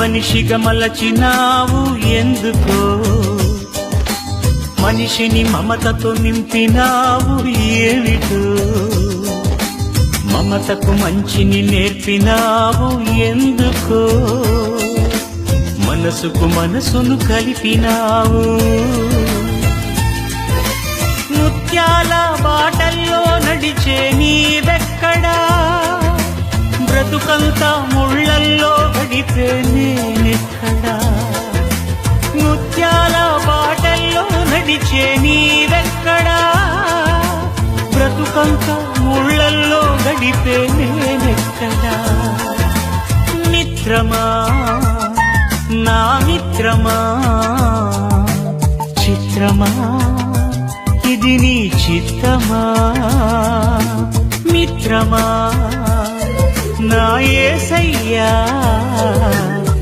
మనిషిగా మలచినావు ఎందుకో, మనిషిని మమతతో నింపినావు ఏమిటో, మమతకు మంచిని నేర్పినావు ఎందుకో, మనసుకు మనసును కలిపినావు. ముత్యాల బాటల్లో నడిచే నీవెక్కడా, బ్రతుకంతా ముళ్ళల్లో గడిపే నేనెక్కడా. ముత్యాల బాటల్లో నడిచే నీవెక్కడా, బ్రతుకంతా ముళ్ళల్లో గడిపే నేనెక్కడా. మిత్రమా నా మిత్రమా, చిత్రమా ఇది నీ చిత్తమా. మిత్రమా నా యేసయ్యా.